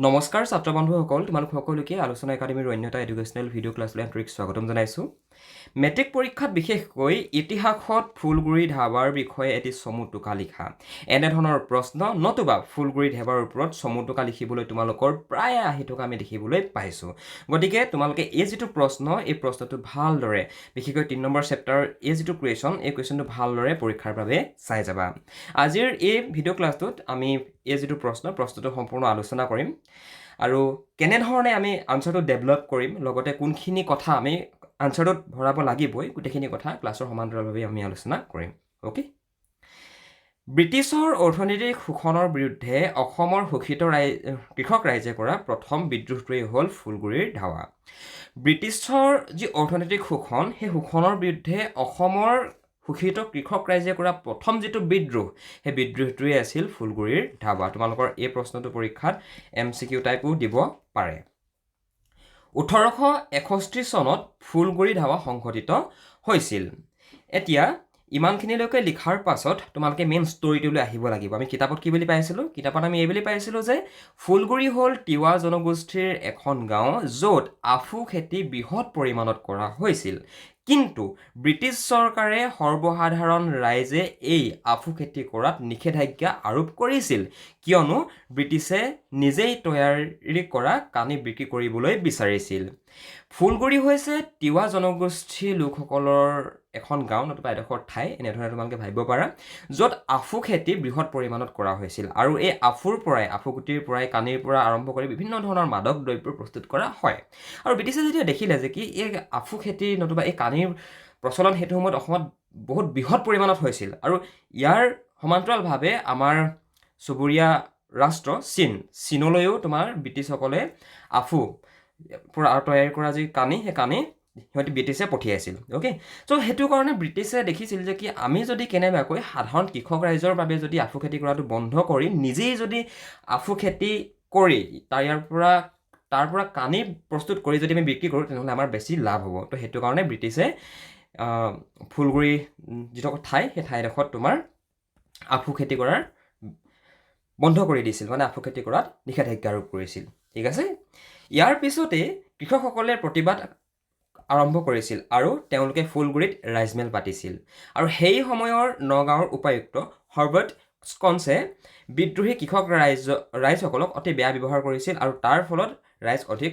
নমস্কাৰ ছাত্ৰ বন্ধুসকল, তোমালোক সকলোকে আলোচনা একাডেমীৰ অন্য এটা এডুকেশ্যনেল ভিডিঅ' ক্লাছলৈ আন্তৰিক স্বাগতম জনাইছোঁ। মেট্ৰিক পৰীক্ষাত বিশেষকৈ ইতিহাসত ফুলগুৰি ধাবাৰ বিষয়ে এটি চমু টোকা লিখা। এনেধৰণৰ প্ৰশ্ন নতুবা ফুলগুৰি ধাবাৰ ওপৰত চমু টোকা লিখিবলৈ তোমালোকৰ প্ৰায় আহি থকা আমি দেখিবলৈ পাইছোঁ। গতিকে তোমালোকে এই যিটো প্ৰশ্ন, এই প্ৰশ্নটো ভালদৰে বিশেষকৈ 3 নম্বৰ চেপ্টাৰৰ এই যিটো কুৱেশ্যন, এই কুৱেশ্যনটো ভালদৰে পৰীক্ষাৰ বাবে চাই যাবা। আজিৰ এই ভিডিঅ' ক্লাছটোত আমি এই যিটো প্ৰশ্নটো সম্পূৰ্ণ আলোচনা কৰিম আৰু কেনেধৰণে আমি আনচাৰটো ডেভেলপ কৰিম, লগতে কোনখিনি কথা আমি আনচাৰটোত ভৰাব লাগিবই, গোটেইখিনি কথা ক্লাছৰ সমান্তৰালভাৱে আমি আলোচনা কৰিম। অ'কে। ব্ৰিটিছৰ অৰ্থনৈতিক শোষণৰ বিৰুদ্ধে অসমৰ শোষিত কৃষক ৰাইজে কৰা প্ৰথম বিদ্ৰোহটোৱেই হ'ল ফুলগুৰিৰ ধাৱা। ব্ৰিটিছৰ যি অৰ্থনৈতিক শোষণ, সেই শোষণৰ বিৰুদ্ধে অসমৰ শোষিত কৃষক ৰাইজে কৰা প্ৰথম যিটো বিদ্ৰোহ, সেই বিদ্ৰোহটোৱে আছিল ফুলগুৰিৰ ধাৱা। তোমালোকৰ এই প্ৰশ্নটো পৰীক্ষাত MCQ টাইপো দিব পাৰে। 1861 চনত ফুলগুৰি ধাৱা সংঘটিত হৈছিল। এতিয়া ইমানখিনিলৈকে লিখাৰ পাছত তোমালোকে মেইন ষ্টৰিটোলৈ আহিব লাগিব। আমি কিতাপত কি বুলি পাইছিলোঁ? কিতাপত আমি এই বুলি পাইছিলোঁ যে ফুলগুৰি হ'ল তিৱা জনগোষ্ঠীৰ এখন গাঁও, য'ত আফু খেতি বৃহৎ পৰিমাণত কৰা হৈছিল। কিন্তু ব্ৰিটিছ চৰকাৰে সৰ্বসাধাৰণ ৰাইজে এই আফু খেতি কৰাত নিষেধাজ্ঞা আৰোপ কৰিছিল, কিয়নো ব্ৰিটিছে নিজেই তৈয়াৰী কৰা কানি বিক্ৰী কৰিবলৈ বিচাৰিছিল। ফুলগুৰি হৈছে তিৱা জনগোষ্ঠীৰ লোকসকলৰ এখন গাঁও নতুবা এডোখৰ ঠাই, এনেধৰণে তোমালোকে ভাবিব পাৰা, য'ত আফু খেতি বৃহৎ পৰিমাণত কৰা হৈছিল। আৰু এই আফু গুটিৰ পৰাই কানিৰ পৰা আৰম্ভ কৰি বিভিন্ন ধৰণৰ মাদক দ্ৰব্য প্ৰস্তুত কৰা হয়। আৰু ব্ৰিটিছে যেতিয়া দেখিলে যে কি এই আফু খেতি নতুবা এই কানিৰ প্ৰচলন সেইটো সময়ত অসমত বহুত বৃহৎ পৰিমাণত হৈছিল, আৰু ইয়াৰ সমান্তৰালভাৱে আমাৰ চুবুৰীয়া ৰাষ্ট্ৰ চীনলৈও তোমাৰ ব্ৰিটিছসকলে আফু পৰা তৈয়াৰ কৰা যি কানি, সেই কানি সিহঁতি ব্ৰিটিছে পঠিয়াইছিল। অ'কে। চ' সেইটো কাৰণে ব্ৰিটিছে দেখিছিল যে কি আমি যদি কেনেবাকৈ সাধাৰণ কৃষক ৰাইজৰ বাবে যদি আফু খেতি কৰাটো বন্ধ কৰি নিজেই যদি আফু খেতি কৰি তাৰ পৰা কানি প্ৰস্তুত কৰি যদি আমি বিক্ৰী কৰোঁ, তেনেহ'লে আমাৰ বেছি লাভ হ'ব। তো সেইটো কাৰণে ব্ৰিটিছে ফুলগুৰি যিডোখৰ ঠাই, সেই ঠাইডোখৰত তোমাৰ আফু খেতি কৰাৰ বন্ধ কৰি দিছিল, মানে আফু খেতি কৰাত নিষেধাজ্ঞা আৰোপ কৰিছিল। ঠিক আছে। ইয়াৰ পিছতে কৃষকসকলে প্ৰতিবাদ আৰম্ভ কৰিছিল আৰু তেওঁলোকে ফুলগুৰিত ৰাইজমেল পাতিছিল। আৰু সেই সময়ৰ নগাঁৱৰ উপায়ুক্ত হৰ্বাৰ্ট স্কন্সে বিদ্ৰোহী কৃষক ৰাইজসকলক অতি বেয়া ব্যৱহাৰ কৰিছিল, আৰু তাৰ ফলত ৰাইজ অধিক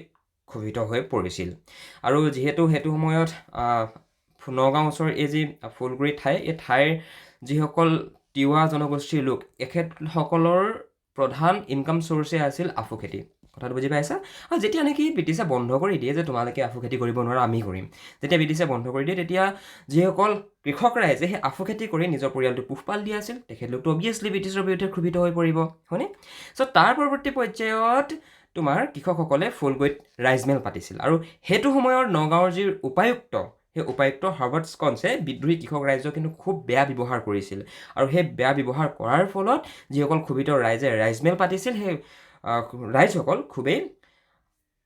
ক্ষোভিত হৈ পৰিছিল। আৰু যিহেতু সেইটো সময়ত নগাঁও ওচৰৰ এই যি ফুলগুৰি ঠাই, এই ঠাইৰ যিসকল তিৱা জনগোষ্ঠীৰ লোক, এখেতসকলৰ প্ৰধান ইনকাম চ'ৰ্চে আছিল আফু খেতি। কথাটো বুজি পাইছা? আৰু যেতিয়া নেকি ব্ৰিটিছে বন্ধ কৰি দিয়ে যে তোমালোকে আফু খেতি কৰিব নোৱাৰা, আমি কৰিম, যেতিয়া ব্ৰিটিছে বন্ধ কৰি দিয়ে, তেতিয়া যিসকল কৃষক ৰাইজে সেই আফু খেতি কৰি নিজৰ পৰিয়ালটো পোহপাল দি আছিল, তেখেতলোকতো অবভিয়াছলি ব্ৰিটিছৰ বিৰুদ্ধে ক্ষোভিত হৈ পৰিব, হয়নে? চ' তাৰ পৰৱৰ্তী পৰ্যায়ত তোমাৰ কৃষকসকলে ফুলগুৰিত ৰাইজমেল পাতিছিল। আৰু সেইটো সময়ৰ নগাঁৱৰ যি উপায়ুক্ত, সেই উপায়ুক্ত হৰ্বাৰ্ট স্কন্সে বিদ্ৰোহী কৃষক ৰাইজক কিন্তু খুব বেয়া ব্যৱহাৰ কৰিছিল। আৰু সেই বেয়া ব্যৱহাৰ কৰাৰ ফলত যিসকল ক্ষোভিত ৰাইজে ৰাইজমেল পাতিছিল, সেই ৰাইজসকল খুবেই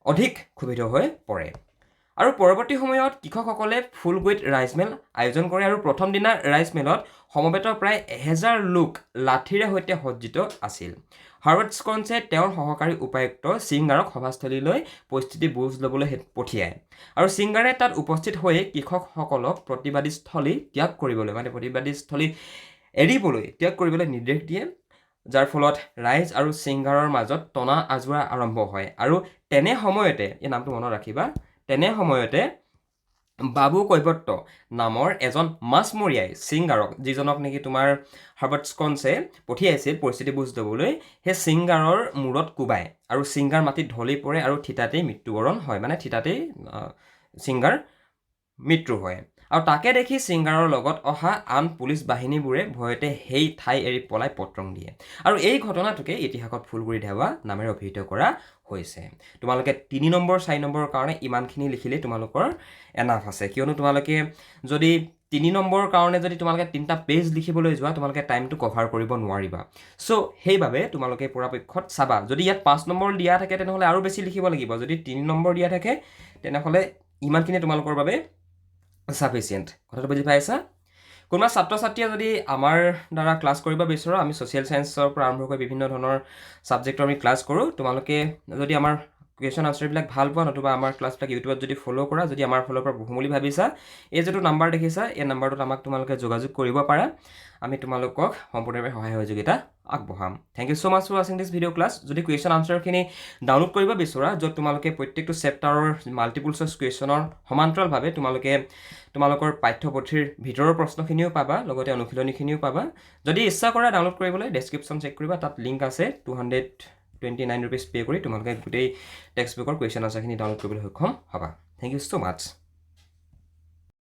অধিক ক্ষোভিত হৈ পৰে। আৰু পৰৱৰ্তী সময়ত কৃষকসকলে ফুলগুৰিত ৰাইজমেল আয়োজন কৰে, আৰু প্ৰথম দিনা ৰাইজমেলত সমবেত প্ৰায় 1000 লোক লাঠিৰে সৈতে সজ্জিত আছিল। হৰ্বাৰ্ট স্কন্সে তেওঁৰ সহকাৰী উপায়ুক্ত ছিংগাৰক সভাস্থলীলৈ পৰিস্থিতি বুজ ল'বলৈ পঠিয়ায়, আৰু ছিংগাৰে তাত উপস্থিত হৈ কৃষকসকলক প্ৰতিবাদীস্থলী ত্যাগ কৰিবলৈ নিৰ্দেশ দিয়ে, যাৰ ফলত ৰাইজ আৰু ছিংগাৰৰ মাজত টনা আজোৰা আৰম্ভ হয়। আৰু তেনে সময়তে, এই নামটো মনত ৰাখিবা, তেনে সময়তে বাবু কৈৱৰ্ত নামৰ এজন মাছমৰীয়াই ছিংগাৰক, যিজনক নেকি তোমাৰ হৰ্বাৰ্ট স্কন্সে পঠিয়াইছিল পৰিস্থিতি বুজ ল'বলৈ, সেই ছিংগাৰৰ মূৰত কোবায়, আৰু ছিংগাৰ মাটিত ঢলি পৰে আৰু থিতাতেই মৃত্যুবৰণ হয়, মানে থিতাতেই ছিংগাৰ মৃত্যু হয়। আৰু তাকে দেখি ছিংগাৰৰ লগত অহা আন পুলিচ বাহিনীবোৰে ভয়তে সেই ঠাই এৰি পলাই পত্ৰং দিয়ে। আৰু এই ঘটনাটোকে ইতিহাসত ফুলগুৰি ধাৱা নামেৰে অভিহিত কৰা হৈছে। তোমালোকে 3 নম্বৰ 4 নম্বৰৰ কাৰণে ইমানখিনি লিখিলেই তোমালোকৰ এনাফ আছে, কিয়নো তোমালোকে যদি 3 নম্বৰৰ কাৰণে যদি তোমালোকে 3টা পেজ লিখিবলৈ যোৱা, তোমালোকে টাইমটো কভাৰ কৰিব নোৱাৰিবা। চ' সেইবাবে তোমালোকে পৰাপক্ষত চাবা, যদি ইয়াত 5 নম্বৰ দিয়া থাকে তেনেহ'লে আৰু বেছি লিখিব লাগিব, যদি 3 নম্বৰ দিয়া থাকে তেনেহ'লে ইমানখিনি তোমালোকৰ বাবে ছাফিচিয়েণ্ট। কথাটো বুজি পাইছা? কোনোবা ছাত্ৰ ছাত্ৰীয়ে যদি আমাৰ দ্বাৰা ক্লাছ কৰিব বিচৰা আমি ছ'চিয়েল ছায়েন্সৰ পৰা আৰম্ভ কৰি বিভিন্ন ধৰণৰ ছাবজেক্টৰ আমি ক্লাছ কৰোঁ তোমালোকে যদি আমাৰ কুৱেশ্যন আনচাৰবিলাক ভাল পোৱা নতুবা আমাৰ ক্লাছবিলাক ইউটিউবত যদি ফ'ল' কৰা যদি আমাৰ ফালৰ পৰা পঢ়ো বুলি ভাবিছা এই যিটো নাম্বাৰ দেখিছা এই নাম্বাৰটোত আমাক তোমালোকে যোগাযোগ কৰিব পাৰা আমি তোমালোকক সম্পূৰ্ণভাৱে সহায় সহযোগিতা আগবঢ়াম thank you so' much for ৱাচিং দিছ ভিডিঅ' ক্লাছ যদি কুৱেশ্যন আনচাৰখিনি ডাউনলোড কৰিব বিচৰা য'ত তোমালোকে প্ৰত্যেকটো চেপ্টাৰৰ মাল্টিপুল চইচ কুৱেশ্যনৰ সমান্তৰালভাৱে তোমালোকৰ পাঠ্যপুথিৰ ভিতৰৰ প্ৰশ্নখিনিও পাবা লগতে অনুশীলনীখিনিও পাবা যদি ইচ্ছা কৰা ডাউনলোড কৰিবলৈ ডেছক্ৰিপশ্যন চেক কৰিবা তাত লিংক আছে 229 ৰুপিজ পে' কৰি তোমালোকে গোটেই টেক্সট বুকৰ কুৱেশ্যন আনচাৰখিনি ডাউনলোড কৰিবলৈ সক্ষম হ'বা থেংক ইউ ছ' মাছ